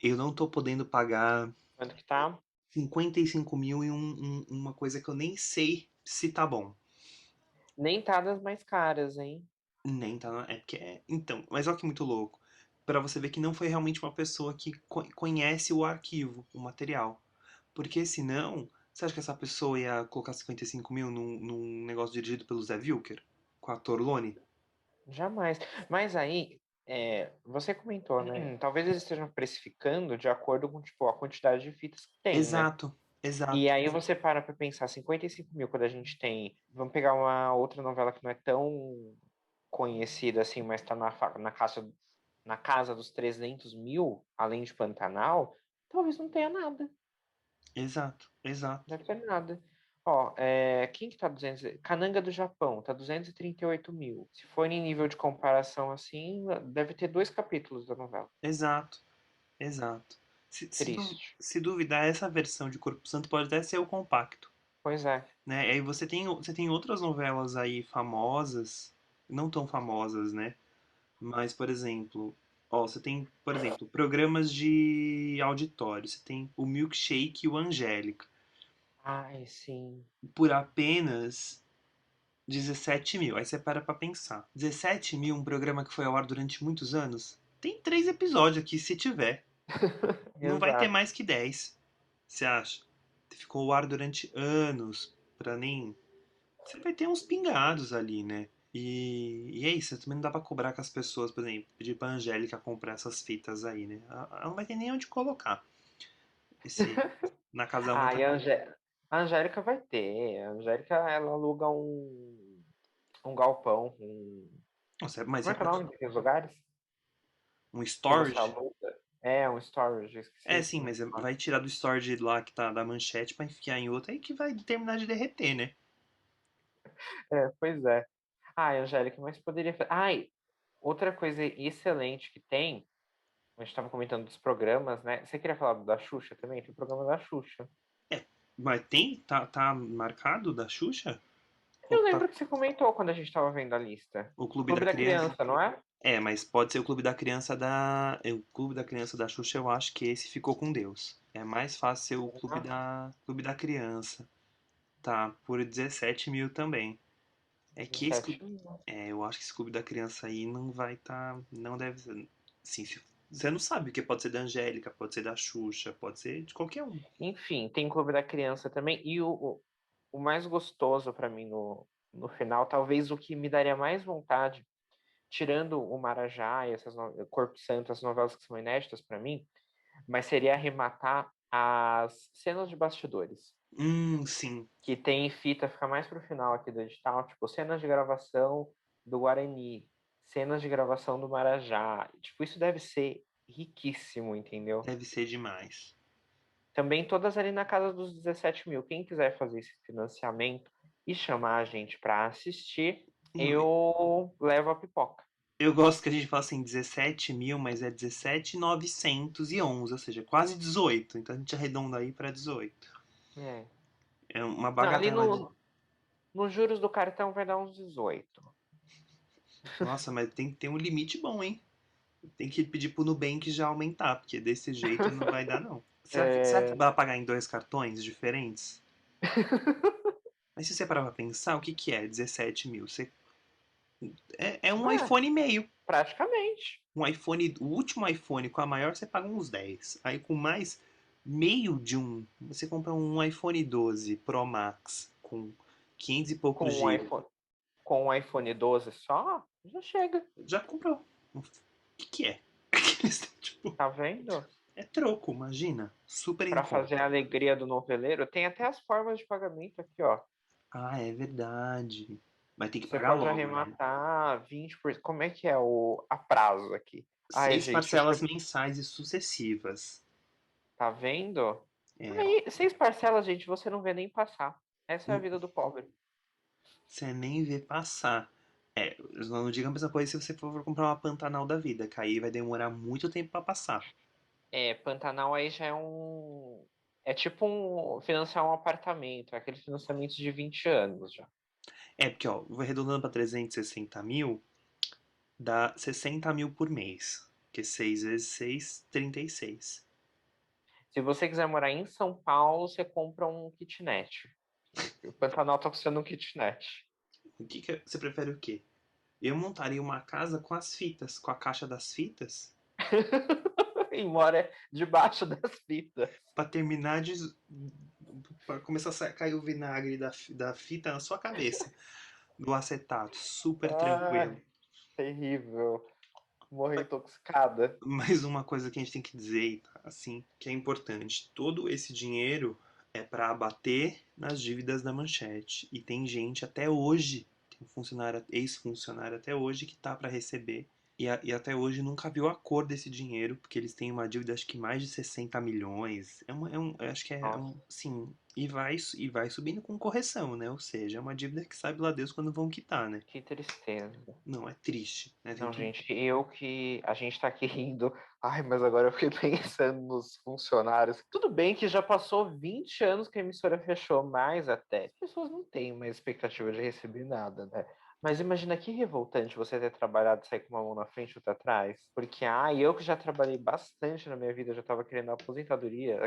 eu não tô podendo pagar Quanto que tá? 55 mil em uma coisa que eu nem sei se tá bom. Nem tá das mais caras, hein? Nem tá. É porque é. Então, mas olha que muito louco. Pra você ver que não foi realmente uma pessoa que conhece o arquivo, o material. Porque senão, você acha que essa pessoa ia colocar 55 mil num negócio dirigido pelo Zé Wilker? Com a Torlone? Jamais. Mas aí, você comentou, né? Talvez eles estejam precificando de acordo com, tipo, a quantidade de fitas que tem, né? Exato, E exato. aí você para pra pensar, 55 mil, quando a gente tem... Vamos pegar uma outra novela que não é tão conhecida assim, mas tá na casa dos 300 mil, além de Pantanal, talvez não tenha nada. Exato, exato. Deve ter nada. Ó, quem que tá 200? Cananga do Japão, tá 238 mil. Se for em nível de comparação assim, deve ter 2 capítulos da novela. Exato, exato. Triste. Se duvidar, essa versão de Corpo Santo pode até ser o compacto. Pois é. Né? Aí você tem outras novelas aí famosas, não tão famosas, né? Mas, por exemplo, ó, você tem, por exemplo, programas de auditório. Você tem o Milkshake e o Angélica. Ai, sim. Por apenas 17 mil. Aí você para pra pensar. 17 mil, um programa que foi ao ar durante muitos anos? Tem 3 episódios aqui, se tiver. Não vai ter Exato. mais que 10. Você acha? Ficou ao ar durante anos, pra nem. Você vai ter uns pingados ali, né? E é isso, também não dá pra cobrar com as pessoas, por exemplo, pedir pra Angélica comprar essas fitas aí, né? Ela não vai ter nem onde colocar. Esse, na casa dela não Ah, tem. e a Angélica vai ter. A Angélica, ela aluga um galpão. Nossa, mas Como é é que é pra o nome daqueles lugares? um Que você storage? aluga? É, um storage, eu É, esqueci. sim, mas vai tirar do storage lá que tá da manchete pra enfiar em outra aí que vai terminar de derreter, né? Pois é. Ai, Angélica, mas poderia. Ai, outra coisa excelente que tem, a gente estava comentando dos programas, né? Você queria falar do da Xuxa também? Tem o programa da Xuxa. É, mas tem? Tá marcado da Xuxa? Ou Eu tá lembro que você comentou quando a gente estava vendo a lista. o Clube da Clube da Criança? Criança, não é? É, mas pode ser o Clube da Criança da. O Clube da Criança da Xuxa, eu acho que esse ficou com Deus. É mais fácil ser o Ah, Clube da Criança. Tá, por 17 mil também. É que esse 17 clube, mil. eu acho que esse clube da criança aí não vai estar, não deve ser, sim, você não sabe, porque pode ser da Angélica, pode ser da Xuxa, pode ser de qualquer um. Enfim, tem Clube da Criança também. E o mais gostoso para mim no final, talvez o que me daria mais vontade, tirando o Marajá e Corpo Santo, as novelas que são inéditas para mim, mas seria arrematar as cenas de bastidores, Sim, que tem fita, fica mais pro final aqui do edital, tipo, cenas de gravação do Guarani, cenas de gravação do Marajá. Tipo, isso deve ser riquíssimo, entendeu? deve ser demais. Também todas ali na casa dos 17 mil. Quem quiser fazer esse financiamento e chamar a gente para assistir, Não, eu levo a pipoca. eu gosto que a gente fala assim 17 mil, mas é 17.911, ou seja, quase 18. Então a gente arredonda aí para 18. É. É uma Não, ali bagatela de. nos juros do cartão vai dar uns 18. Nossa, mas tem que ter um limite bom, hein? Tem que pedir pro Nubank já aumentar, porque desse jeito não vai dar, não. Será que É... vai pagar em dois cartões diferentes? Mas se você parar pra pensar, o que que é 17 mil? É um Ué, iPhone e meio. praticamente. Um iPhone, o último iPhone com a maior você paga uns 10. Aí com mais meio de um, você compra um iPhone 12 Pro Max com 500 e poucos Com um GB. iPhone, com um iPhone 12 só, já chega. Já comprou. O que é? Tipo, Tá vendo? é troco, imagina. Super em Para fazer conta. a alegria do noveleiro, tem até as formas de pagamento aqui, ó. Ah, é verdade. Mas tem que Você pagar pode logo, né? arrematar 20%. Como é que é a prazo aqui? Ai, Seis gente, parcelas mensais e sucessivas. tá vendo? É, ó. Aí, 6 parcelas, gente, você não vê nem passar. Essa é a vida do pobre. Você nem vê passar. Não diga a mesma coisa se você for comprar uma Pantanal da vida, que aí vai demorar muito tempo pra passar. É, Pantanal aí já é um. É tipo financiar um apartamento, é aquele financiamento de 20 anos já. Porque, ó, vou arredondando pra 360 mil, dá 60 mil por mês. Que 6 vezes 6, 36. Se você quiser morar em São Paulo, você compra um kitnet. O Pantanal tá custando um kitnet. Você prefere o quê? Eu montaria uma casa com as fitas, com a caixa das fitas, E mora debaixo das fitas. pra terminar de. Pra começar a cair o vinagre da fita na sua cabeça. Do acetato, super tranquilo. Ai, terrível. Morri intoxicada. Mais uma coisa que a gente tem que dizer, assim, que é importante. Todo esse dinheiro é para abater nas dívidas da Manchete. E tem gente até hoje, tem um funcionário, ex-funcionário até hoje que tá para receber. E até hoje nunca viu a cor desse dinheiro, porque eles têm uma dívida acho que mais de 60 milhões. Acho que Nossa, sim, e vai subindo com correção, né? Ou seja, é uma dívida que sabe lá Deus quando vão quitar, né? que tristeza. Não, é triste, né? Tem Não, tudo. gente, eu que. A gente tá aqui rindo. Ai, mas agora eu fiquei pensando nos funcionários. Tudo bem que já passou 20 anos que a emissora fechou, mais até. As pessoas não têm mais expectativa de receber nada, né? Mas imagina que revoltante você ter trabalhado e sair com uma mão na frente e outra atrás. Porque, eu que já trabalhei bastante na minha vida, já tava querendo a aposentadoria.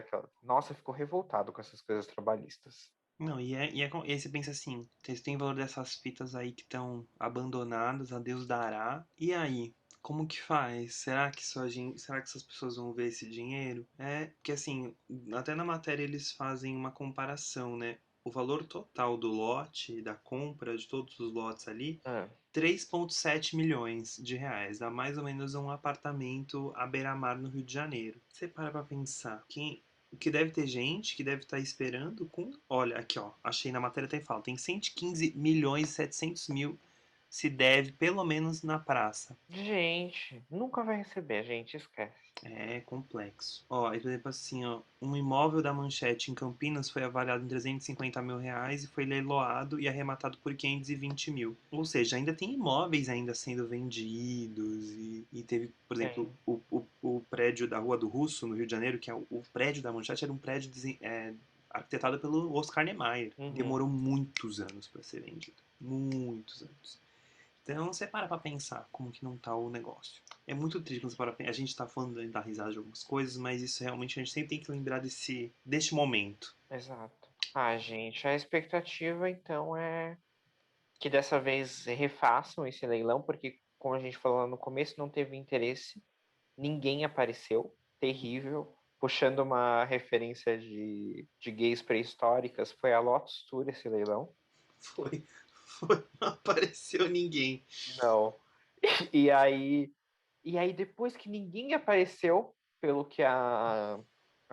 Nossa, ficou revoltado com essas coisas trabalhistas. Não, e aí você pensa assim, vocês têm valor dessas fitas aí que estão abandonadas, a Deus dará. E aí, como que faz? Será que essas pessoas vão ver esse dinheiro? Porque assim, até na matéria eles fazem uma comparação, né? O valor total do lote, da compra de todos os lotes ali, Ah, 3,7 milhões de reais. Dá mais ou menos um apartamento à beira-mar no Rio de Janeiro. Você para pra pensar, que deve ter gente que deve estar esperando com. Olha, aqui ó, achei na matéria tem fala, tem 115 milhões e 700 mil se deve, pelo menos na praça. gente, nunca vai receber, gente, esquece. É complexo. Ó, e por exemplo assim, ó, um imóvel da Manchete em Campinas foi avaliado em 350 mil reais e foi leiloado e arrematado por 520 mil. Ou seja, ainda tem imóveis ainda sendo vendidos e teve, por exemplo, Tem. o prédio da Rua do Russo, no Rio de Janeiro, que é o prédio da Manchete, era um prédio arquitetado pelo Oscar Niemeyer. Uhum. Demorou muitos anos para ser vendido. Muitos anos. Então você para pra pensar como que não tá o negócio. É muito triste quando você para pra pensar. A gente tá falando da risada de algumas coisas, mas isso realmente a gente sempre tem que lembrar deste momento. Exato. Ah, gente, a expectativa então é que dessa vez refaçam esse leilão, porque, como a gente falou lá no começo, não teve interesse, ninguém apareceu, terrível. Puxando uma referência de gays pré-históricas, foi a Lotus Tour esse leilão. Foi, não apareceu ninguém. Não. E aí depois que ninguém apareceu, pelo que a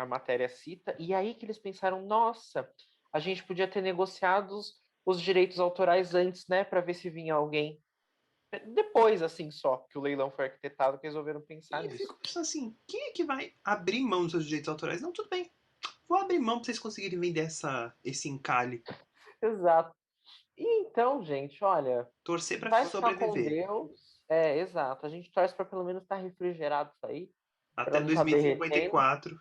matéria cita, e aí que eles pensaram, nossa, a gente podia ter negociado os direitos autorais antes, né, para ver se vinha alguém. Depois, assim, só, que o leilão foi arquitetado, que resolveram pensar E eu nisso. fico pensando assim, quem é que vai abrir mão dos seus direitos autorais? Não, tudo bem. Vou abrir mão pra vocês conseguirem vender esse encalhe. Exato. E então, gente, olha, Torcer pra vai ficar com sobreviver. Deus. É, exato. A gente torce para pelo menos estar refrigerado isso aí, para Até não estar derretendo. 2054.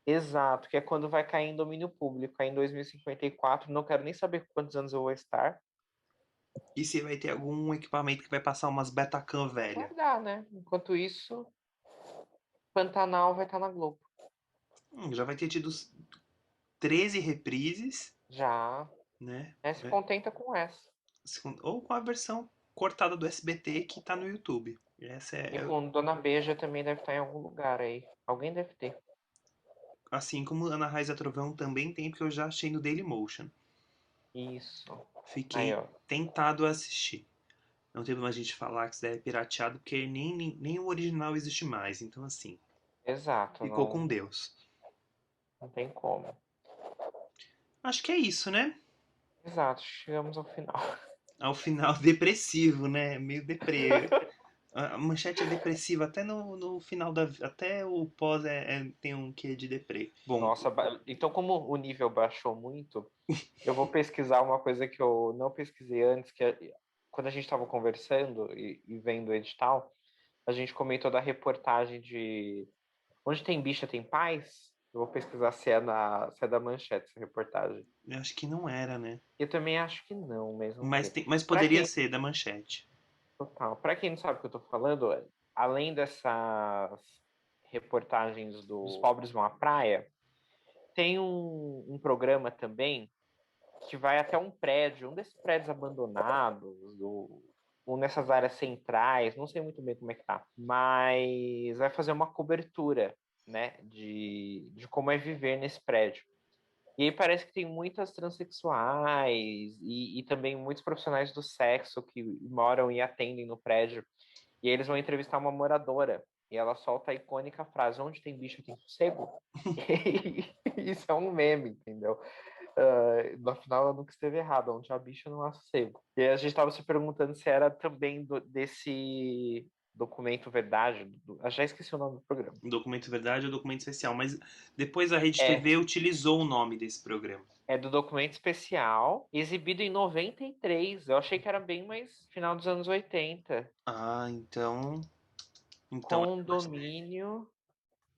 Exato, que é quando vai cair em domínio público. Aí em 2054, não quero nem saber quantos anos eu vou estar. E se vai ter algum equipamento que vai passar umas Betacam velha. Vai dar, né? Enquanto isso, Pantanal vai estar na Globo. Já vai ter tido 13 reprises, Já. né? Se contenta com essa. Ou com a versão cortada do SBT que tá no YouTube. Essa E com Dona Beija também deve estar em algum lugar aí. Alguém deve ter. assim como Ana Raiz a Trovão também tem, porque eu já achei no Dailymotion. Isso. Aí, Fiquei ó. tentado a assistir. Não tem mais gente falar que isso daí é pirateado, porque nem o original existe mais. Então, assim, Exato. ficou com Deus. Não tem como. Acho que é isso, né? Exato. Chegamos ao final. Ao final, depressivo, né? Meio deprê. A manchete é depressiva até no final da. Até o pós tem um quê de deprê. Bom, Nossa, então como o nível baixou muito, eu vou pesquisar uma coisa que eu não pesquisei antes, que é, quando a gente estava conversando e vendo o edital, a gente comentou da reportagem de Onde Tem Bicha Tem Paz. Eu vou pesquisar se é da Manchete essa reportagem. eu acho que não era, né? Eu também acho que não, mas vamos ver. Mas Para poderia quem, ser da manchete. total, para quem não sabe o que eu estou falando, além dessas reportagens dos pobres vão à praia, tem um programa também que vai até um prédio, um desses prédios abandonados, ou nessas áreas centrais, não sei muito bem como é que tá, mas vai fazer uma cobertura, né, de como é viver nesse prédio. E aí parece que tem muitas transexuais e também muitos profissionais do sexo que moram e atendem no prédio. E aí eles vão entrevistar uma moradora. E ela solta a icônica frase: Onde tem bicho tem sossego? E isso é um meme, entendeu? No final ela nunca esteve errada, onde há bicho não há sossego. E aí a gente estava se perguntando se era também desse documento verdade. Já esqueci o nome do programa. Documento verdade ou documento especial. Mas depois a Rede É, TV utilizou o nome desse programa. é do documento especial, exibido em 93. Eu achei que era bem mais final dos anos 80. Ah, então. Então é da manchete. Condomínio,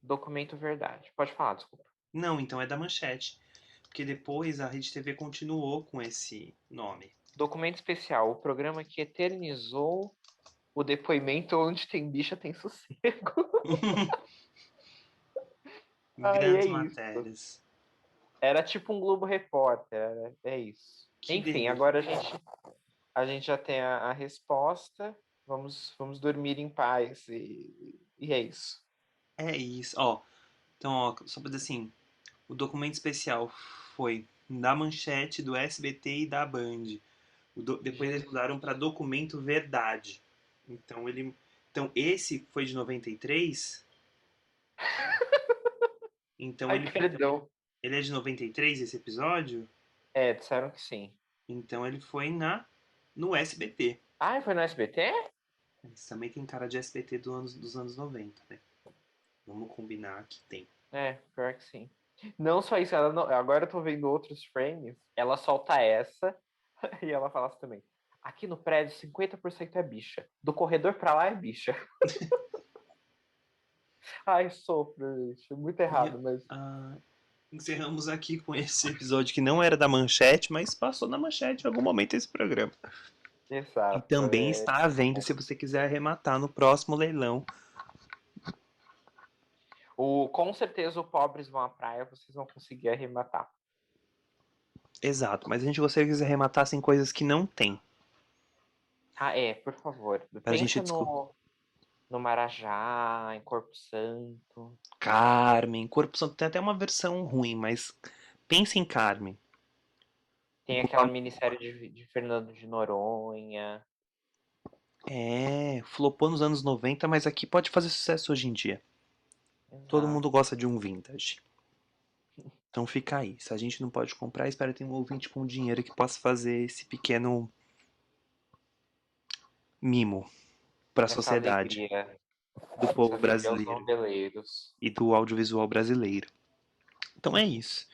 documento verdade. Pode falar, desculpa. Não, então é da manchete. Porque depois a Rede TV continuou com esse nome. Documento especial, o programa que eternizou o depoimento Onde Tem Bicha Tem Sossego. Aí é Grandes isso. matérias. Era tipo um Globo Repórter, é isso. Que Enfim, delícia. agora a gente já tem a resposta. Vamos dormir em paz e é isso. É isso. Ó, então, ó, só pra dizer assim, o documento especial foi da manchete, do SBT e da Band. Depois eles Jesus. mudaram para documento verdade. Então ele. Então esse foi de 93. Então Ai, perdão. ele é de 93 esse episódio. É, disseram que sim. Então ele foi no SBT. Ah, foi no SBT? Esse também tem cara de SBT dos anos 90, né? Vamos combinar que tem. É, pior que sim. Não só isso, agora eu tô vendo outros frames. Ela solta essa e ela fala assim também. Aqui no prédio, 50% é bicha. Do corredor pra lá é bicha. Ai, sopro, gente. Muito errado, mas. Ah, encerramos aqui com esse episódio que não era da manchete, mas passou na manchete em algum momento esse programa. E Exato. também está à venda se você quiser arrematar no próximo leilão. Com certeza, o Pobres Vão à Praia, vocês vão conseguir arrematar. Exato, mas a gente gostaria que eles arrematassem coisas que não tem. Ah, por favor. Pra gente Pensa discutir. no Marajá, em Corpo Santo. Carmen, Corpo Santo tem até uma versão ruim, mas pensa em Carmen. Tem aquela minissérie de Fernando de Noronha. Flopou nos anos 90, mas aqui pode fazer sucesso hoje em dia. Todo Exato. mundo gosta de um vintage. Então fica aí. Se a gente não pode comprar, espero ter um ouvinte com dinheiro que possa fazer esse pequeno mimo para a Essa sociedade alegria, do essa povo alegria aos brasileiro noveleiros. e do audiovisual brasileiro. Então é isso.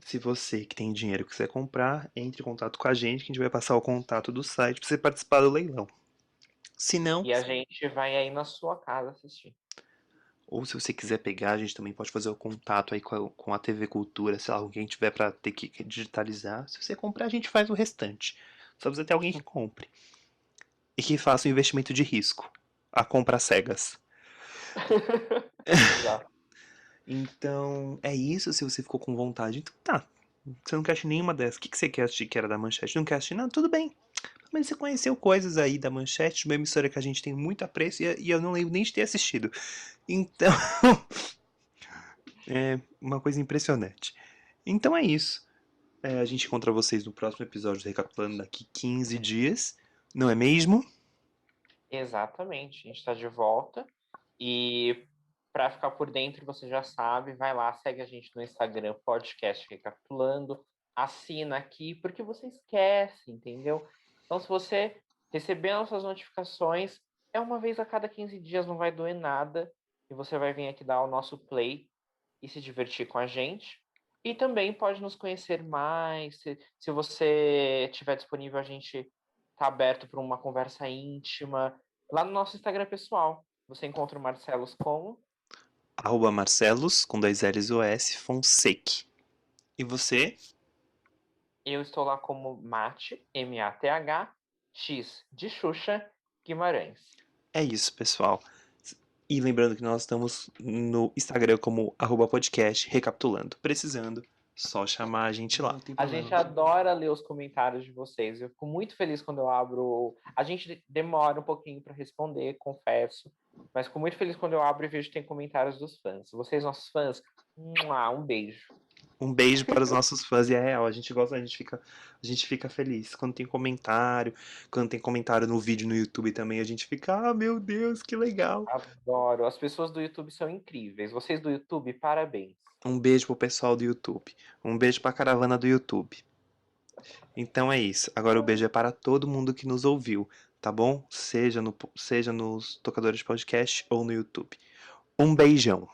Se você que tem dinheiro quiser comprar, entre em contato com a gente, que a gente vai passar o contato do site para você participar do leilão. Se não, E a gente vai aí na sua casa assistir. ou se você quiser pegar, a gente também pode fazer o contato aí com a TV Cultura, sei lá, alguém tiver para ter que digitalizar. Se você comprar, a gente faz o restante. Só precisa ter alguém que compre. E que faça um investimento de risco. A compra às cegas. Exato. Então, é isso. Se você ficou com vontade, então tá. Você não quer assistir nenhuma dessas. O que você quer assistir que era da Manchete? Não quer assistir nada? Tudo bem. Mas você conheceu coisas aí da Manchete, de uma emissora que a gente tem muito apreço e eu não lembro nem de ter assistido. Então, é uma coisa impressionante. Então é isso. A gente encontra vocês no próximo episódio do Recapitulando daqui 15 dias. Não é mesmo? Exatamente. A gente está de volta. E para ficar por dentro, você já sabe, vai lá, segue a gente no Instagram, podcast Recapitulando, assina aqui, porque você esquece, entendeu? Então, se você receber nossas notificações, é uma vez a cada 15 dias, não vai doer nada, e você vai vir aqui dar o nosso play e se divertir com a gente. E também pode nos conhecer mais, se você estiver disponível, a gente está aberto para uma conversa íntima, lá no nosso Instagram pessoal. Você encontra o Marcelos como? @Marcelos, com 2 L's e o S, Fonseca. E você? Eu estou lá como Mate, Math, X de Xuxa, Guimarães. É isso, pessoal. E lembrando que nós estamos no Instagram como @podcast recapitulando. Precisando, só chamar a gente lá. A gente adora ler os comentários de vocês. Eu fico muito feliz quando eu abro. A gente demora um pouquinho para responder, confesso. Mas fico muito feliz quando eu abro e vejo que tem comentários dos fãs. Vocês, nossos fãs, um beijo. Um beijo para os nossos fãs e é real, a gente gosta, a gente fica feliz quando tem comentário no vídeo no YouTube também, a gente fica, ah, meu Deus, que legal. Adoro. As pessoas do YouTube são incríveis. Vocês do YouTube, parabéns. Um beijo pro pessoal do YouTube. Um beijo pra caravana do YouTube. Então é isso. Agora o beijo é para todo mundo que nos ouviu, tá bom? Seja nos tocadores de podcast ou no YouTube. Um beijão.